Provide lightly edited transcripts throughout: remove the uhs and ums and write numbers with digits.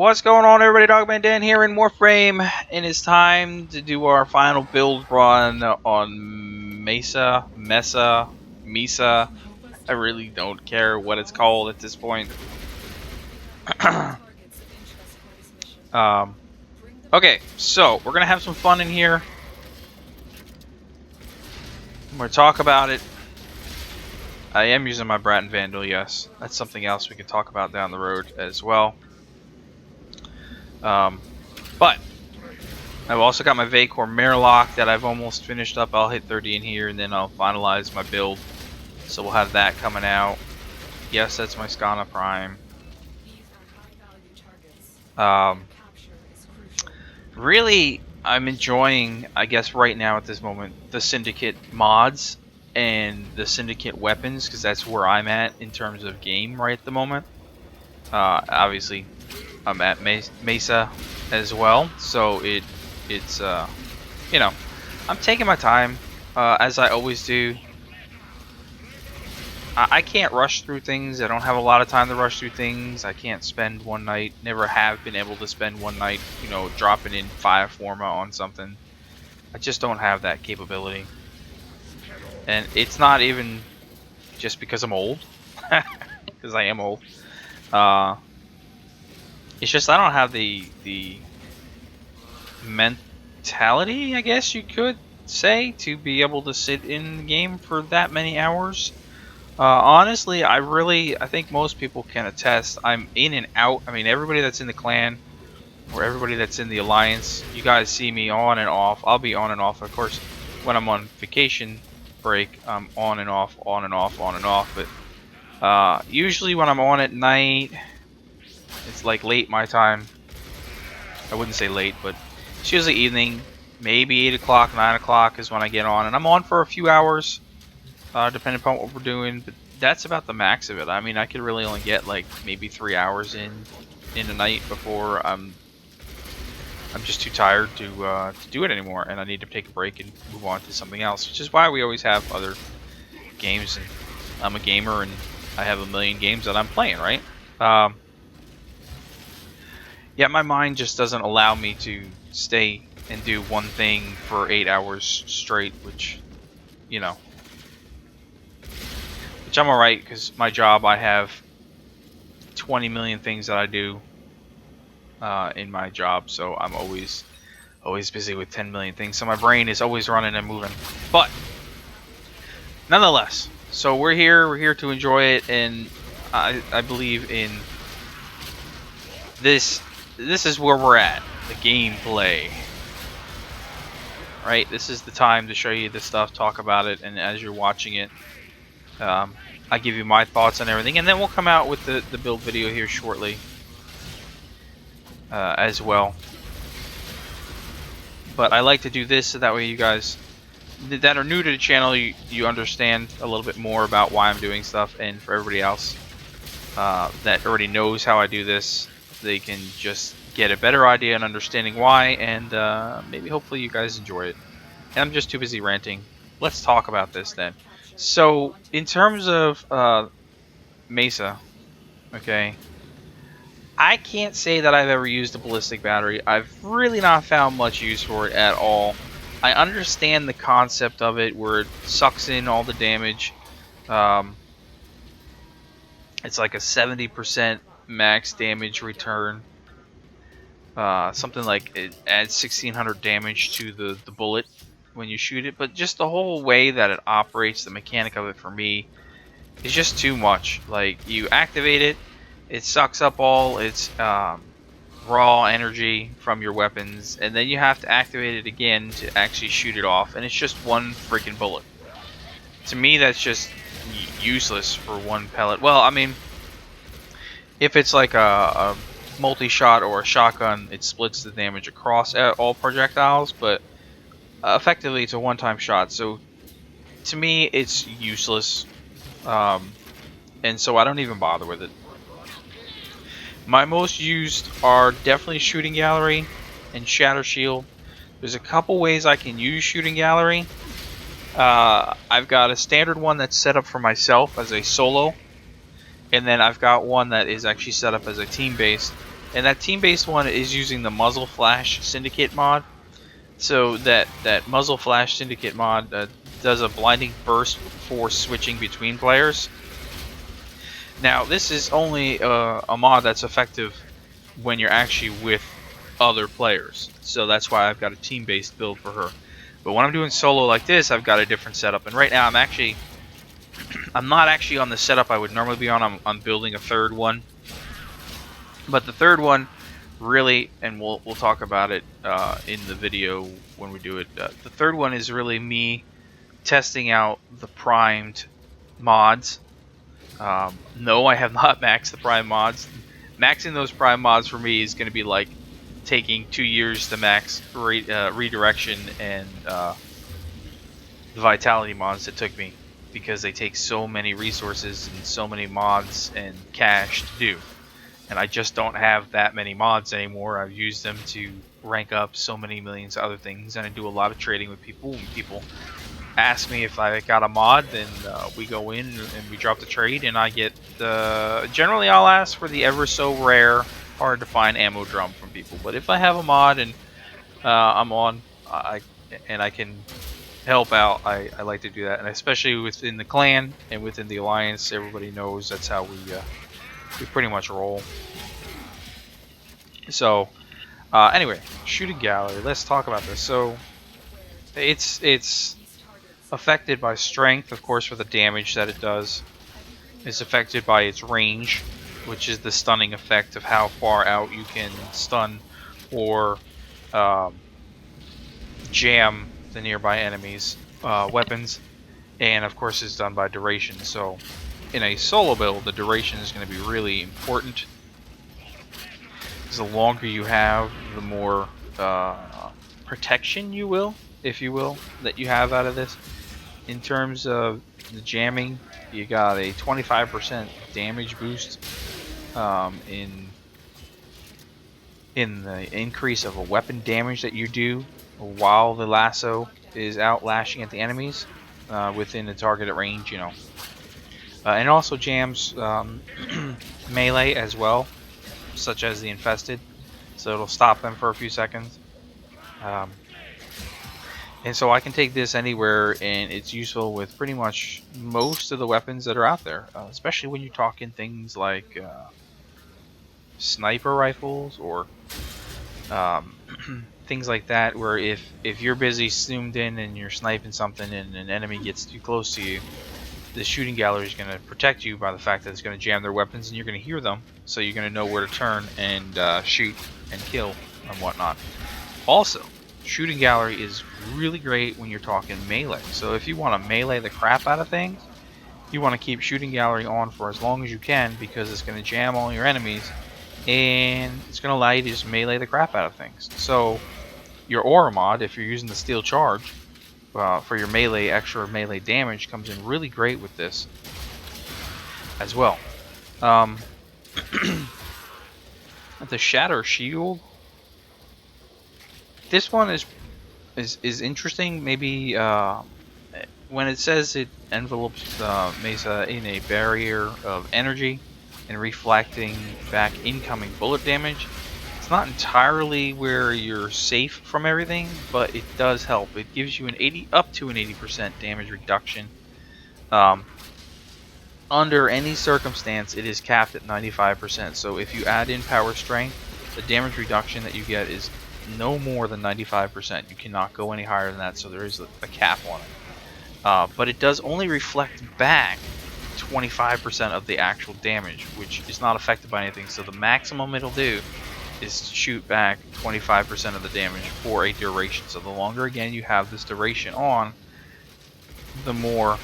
What's going on, everybody? Dogman Dan here in Warframe, and it's time to do our final build run on Mesa. I really don't care what it's called at this point. Okay, so we're gonna have some fun in here. I'm gonna talk about it. I am using my Brat and Vandal, yes. That's something else we can talk about down the road as well. But I've also got my Vacor Marelock that I've almost finished up. I'll hit 30 in here and then I'll finalize my build. So we'll have that coming out. Yes, that's my Skana Prime. Really, I'm enjoying, I guess right now at this moment, the Syndicate mods and the Syndicate weapons, because that's where I'm at in terms of game right at the moment. Obviously, I'm at Mesa as well, so it's you know, I'm taking my time as I always do. I can't rush through things. I don't have a lot of time to rush through things. I can't spend one night, never have been able to spend one night, you know, dropping in 5 forma on something. I just don't have that capability. And it's not even just because I'm old, because I am old. It's just I don't have the mentality, I guess you could say, to be able to sit in the game for that many hours. Honestly, I think most people can attest. I'm in and out. I mean, everybody that's in the clan or everybody that's in the alliance, you guys see me on and off. I'll be on and off, of course, when I'm on vacation break. I'm on and off, on and off, on and off. But usually when I'm on at night, it's like late my time. I wouldn't say late, but it's usually evening. Maybe 8 o'clock, 9 o'clock is when I get on, and I'm on for a few hours. Depending upon what we're doing, but that's about the max of it. I mean, I could really only get like maybe 3 hours in a night before I'm just too tired to do it anymore, and I need to take a break and move on to something else. Which is why we always have other games, and I'm a gamer, and I have a million games that I'm playing, right? Yeah, my mind just doesn't allow me to stay and do one thing for 8 hours straight, which, you know. Which I'm alright, because my job, I have 20 million things that I do in my job, so I'm always busy with 10 million things, so my brain is always running and moving. But nonetheless, so we're here to enjoy it, and I believe in this is where we're at, the gameplay. Right? This is the time to show you this stuff, talk about it, and as you're watching it, I give you my thoughts on everything, and then we'll come out with the build video here shortly as well. But I like to do this so that way you guys that are new to the channel, you understand a little bit more about why I'm doing stuff, and for everybody else that already knows how I do this, they can just get a better idea and understanding why, and maybe hopefully you guys enjoy it. And I'm just too busy ranting. Let's talk about this then. So, in terms of Mesa, okay, I can't say that I've ever used a ballistic battery. I've really not found much use for it at all. I understand the concept of it, where it sucks in all the damage. It's like a 70% max damage return. Something like it adds 1600 damage to the bullet when you shoot it, but just the whole way that it operates, the mechanic of it for me is just too much. Like, you activate it, it sucks up all its raw energy from your weapons, and then you have to activate it again to actually shoot it off, and it's just one freaking bullet. To me, that's just useless for one pellet. Well, I mean, if it's like a multi-shot or a shotgun, it splits the damage across all projectiles, but effectively it's a one-time shot, so to me it's useless, and so I don't even bother with it. My most used are definitely Shooting Gallery and Shatter Shield. There's a couple ways I can use Shooting Gallery. I've got a standard one that's set up for myself as a solo, and then I've got one that is actually set up as a team-based, And that team-based one is using the Muzzle Flash Syndicate mod. So that Muzzle Flash Syndicate mod does a blinding burst for switching between players. Now, this is only a mod that's effective when you're actually with other players. So that's why I've got a team-based build for her. But when I'm doing solo like this, I've got a different setup. And right now, I'm not actually on the setup I would normally be on. I'm building a third one. But the third one, really, and we'll talk about it in the video when we do it. The third one is really me testing out the primed mods. No, I have not maxed the prime mods. Maxing those prime mods for me is going to be like taking 2 years to max redirection and the vitality mods that took me, because they take so many resources and so many mods and cash to do. And I just don't have that many mods anymore. I've used them to rank up so many millions of other things, and I do a lot of trading with people. When people ask me if I got a mod, then we go in and we drop the trade, and I get generally I'll ask for the ever so rare, hard to find ammo drum from people. But if I have a mod and I'm on, I can help out, I like to do that. And especially within the clan and within the alliance, everybody knows that's how we pretty much roll. So anyway, shooting gallery, let's talk about this. So it's affected by strength, of course, for the damage that it does. It's affected by its range, which is the stunning effect of how far out you can stun or jam the nearby enemies' weapons. And of course it's done by duration. So in a solo build, the duration is going to be really important, because the longer you have, the more protection if you will, that you have out of this. In terms of the jamming, you got a 25% damage boost in the increase of a weapon damage that you do while the lasso is out lashing at the enemies within the targeted range, you know. And also jams melee as well, such as the infested, so it'll stop them for a few seconds. And so I can take this anywhere, and it's useful with pretty much most of the weapons that are out there, especially when you're talking things like sniper rifles or things like that, where if you're busy zoomed in and you're sniping something and an enemy gets too close to you, the shooting gallery is going to protect you by the fact that it's going to jam their weapons and you're going to hear them, so you're going to know where to turn and shoot and kill and whatnot. Also, shooting gallery is really great when you're talking melee. So if you want to melee the crap out of things, you want to keep shooting gallery on for as long as you can, because it's going to jam all your enemies and it's going to allow you to just melee the crap out of things. So your aura mod, if you're using the steel charge for your melee, extra melee damage, comes in really great with this as well. The shatter shield, this one is interesting. Maybe when it says it envelopes Mesa in a barrier of energy and reflecting back incoming bullet damage, it's not entirely where you're safe from everything, but it does help. It gives you up to an 80% damage reduction. Under any circumstance, it is capped at 95%. So if you add in power strength, the damage reduction that you get is no more than 95%. You cannot go any higher than that, so there is a cap on it. But it does only reflect back 25% of the actual damage, which is not affected by anything. So the maximum it'll do is to shoot back 25% of the damage for a duration. So the longer, again, you have this duration on, the more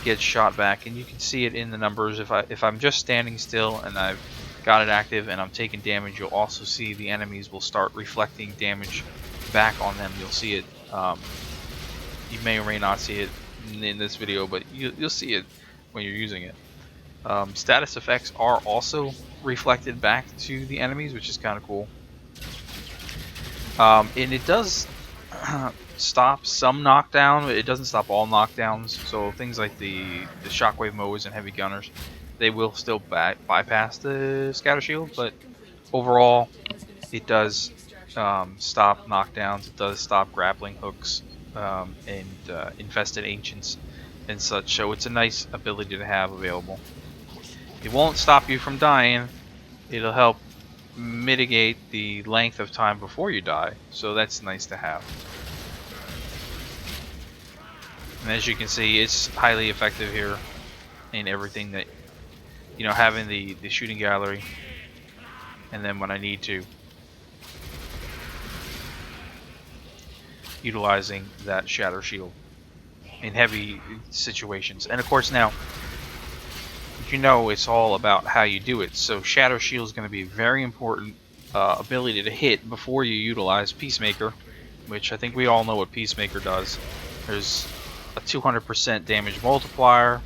gets shot back. And you can see it in the numbers. If I'm just standing still and I've got it active and I'm taking damage, you'll also see the enemies will start reflecting damage back on them. You'll see it. You may or may not see it in this video, but you'll see it when you're using it. Status effects are also reflected back to the enemies, which is kind of cool. And it does stop some knockdown. It doesn't stop all knockdowns. So things like the shockwave mowers and heavy gunners, they will still bypass the scatter shield, but overall, it does stop knockdowns. It does stop grappling hooks and infested ancients and such. So it's a nice ability to have available. It won't stop you from dying. It'll help mitigate the length of time before you die. So that's nice to have. And as you can see, it's highly effective here in everything that, you know, having the shooting gallery. And then when I need to, utilizing that shatter shield in heavy situations. And of course now, you know, it's all about how you do it. So shatter shield is going to be a very important ability to hit before you utilize Peacemaker, which I think we all know what Peacemaker does. There's a 200% damage multiplier.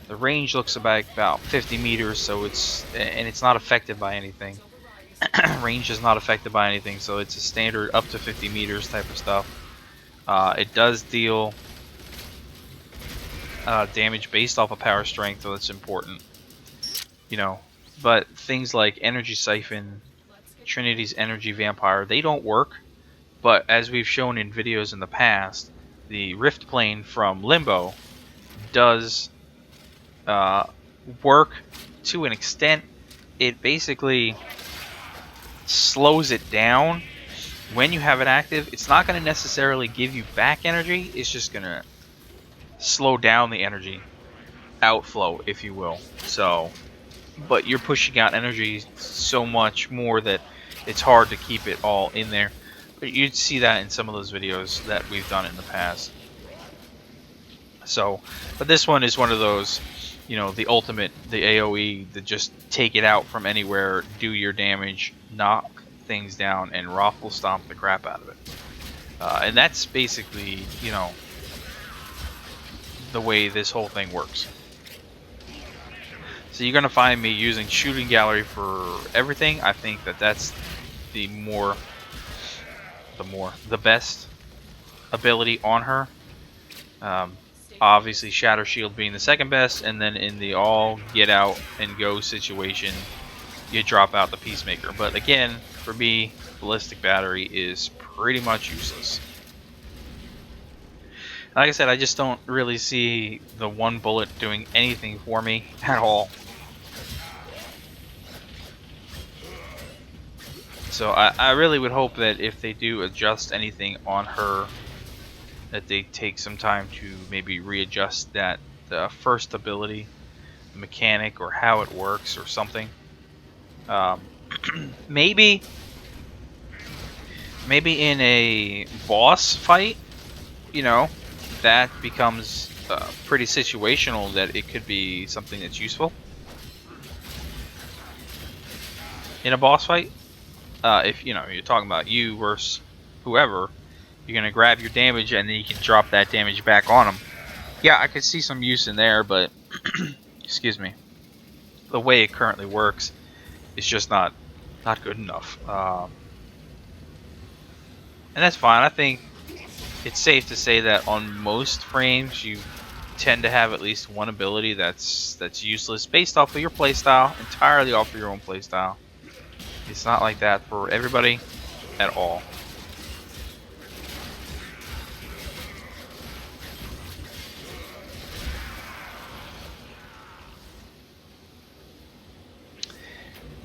The range looks about 50 meters, so it's not affected by anything. Range is not affected by anything, so it's a standard up to 50 meters type of stuff. It does deal damage based off of power strength, so that's important. You know, but things like Energy Siphon, Trinity's Energy Vampire, they don't work. But as we've shown in videos in the past, the Rift Plane from Limbo does work to an extent. It basically slows it down when you have it active. It's not going to necessarily give you back energy. It's just going to slow down the energy outflow, if you will. So, but you're pushing out energy so much more that it's hard to keep it all in there. But you'd see that in some of those videos that we've done in the past. So, but this one is one of those, you know, the ultimate, the AoE, that just take it out from anywhere, do your damage, knock things down, and raffle stomp the crap out of it. And that's basically, you know, the way this whole thing works. So you're going to find me using Shooting Gallery for everything. I think that that's the best ability on her. Obviously Shatter Shield being the second best, and then in the all get out and go situation, you drop out the Peacemaker. But again, for me, Ballistic Battery is pretty much useless. Like I said, I just don't really see the one bullet doing anything for me at all. So I really would hope that if they do adjust anything on her, that they take some time to maybe readjust that first ability mechanic or how it works or something. Maybe in a boss fight, you know, that becomes pretty situational, that it could be something that's useful in a boss fight. If you know, you're talking about you versus whoever, you're gonna grab your damage and then you can drop that damage back on them. Yeah, I could see some use in there, but excuse me, the way it currently works is just not good enough. And that's fine. I think it's safe to say that on most frames you tend to have at least one ability that's useless based off of your playstyle, entirely off of your own playstyle. It's not like that for everybody at all.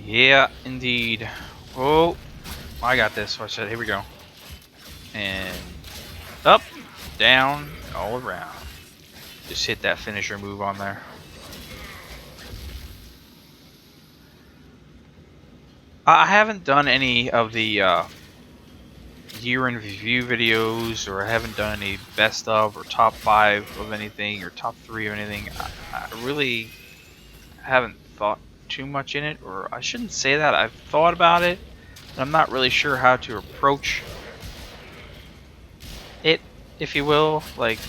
Yeah, indeed. Oh, I got this. I said, here we go. And up, down, all around. Just hit that finisher move on there. I haven't done any of the year in review videos, or I haven't done any best of or top 5 of anything or top 3 of anything. I really haven't thought too much in it, or I shouldn't say that. I've thought about it, and I'm not really sure how to approach it, if you will, like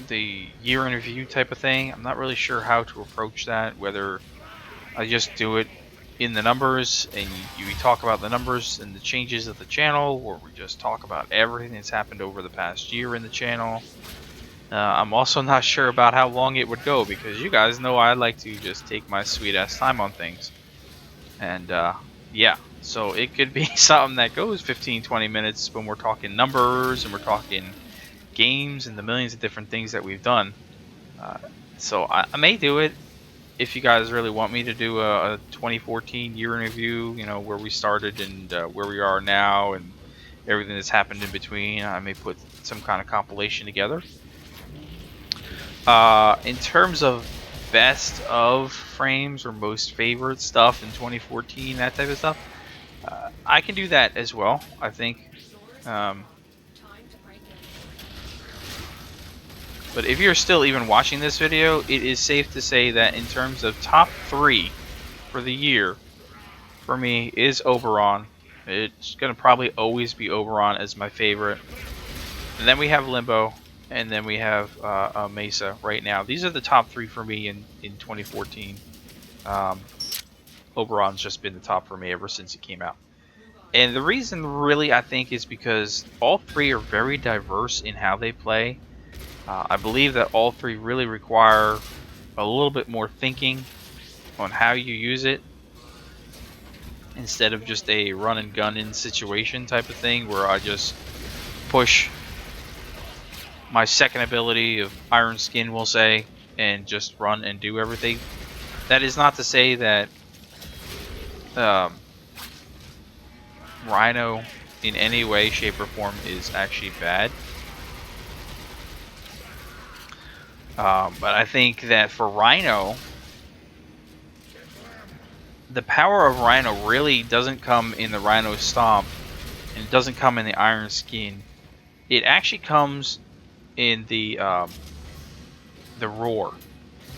the year in review type of thing. I'm not really sure how to approach that, whether I just do it in the numbers and you talk about the numbers and the changes of the channel, or we just talk about everything that's happened over the past year in the channel. I'm also not sure about how long it would go, because you guys know I like to just take my sweet ass time on things, and yeah, so it could be something that goes 15-20 minutes when we're talking numbers and we're talking games and the millions of different things that we've done. Uh, so I may do it if you guys really want me to do a 2014 year in review, you know, where we started and where we are now and everything that's happened in between. I may put some kind of compilation together. In terms of best of frames or most favorite stuff in 2014, that type of stuff, I can do that as well, I think. But if you're still even watching this video, it is safe to say that in terms of top 3 for the year, for me, is Oberon. It's going to probably always be Oberon as my favorite. And then we have Limbo, and then we have Mesa right now. These are the top 3 for me in 2014. Oberon's just been the top for me ever since it came out. And the reason really, I think, is because all 3 are very diverse in how they play. I believe that all 3 really require a little bit more thinking on how you use it, instead of just a run and gun in situation type of thing where I just push my second ability of Iron Skin, we'll say, and just run and do everything. That is not to say that Rhino in any way, shape, or form is actually bad. But I think that for Rhino, the power of Rhino really doesn't come in the Rhino Stomp, and it doesn't come in the Iron Skin. It actually comes in the Roar.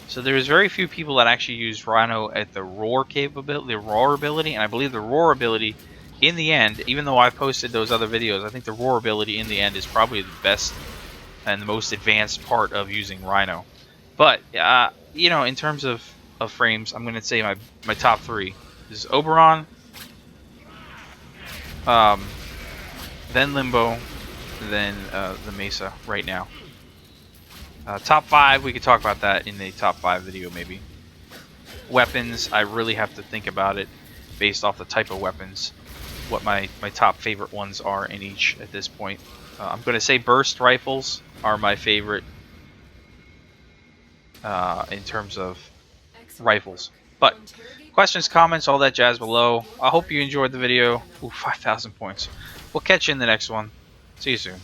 So there's very few people that actually use Rhino at the Roar capability, the Roar ability, and I believe the Roar ability, in the end, even though I've posted those other videos, I think the Roar ability in the end is probably the best and the most advanced part of using Rhino. But you know, in terms of frames, I'm going to say my top 3 is Oberon, then Limbo, then the Mesa right now. Top 5, we could talk about that in the top 5 video maybe. Weapons, I really have to think about it based off the type of weapons, what my top favorite ones are in each at this point. I'm going to say burst rifles are my favorite in terms of rifles. But questions, comments, all that jazz below. I hope you enjoyed the video. Ooh, 5,000 points. We'll catch you in the next one. See you soon.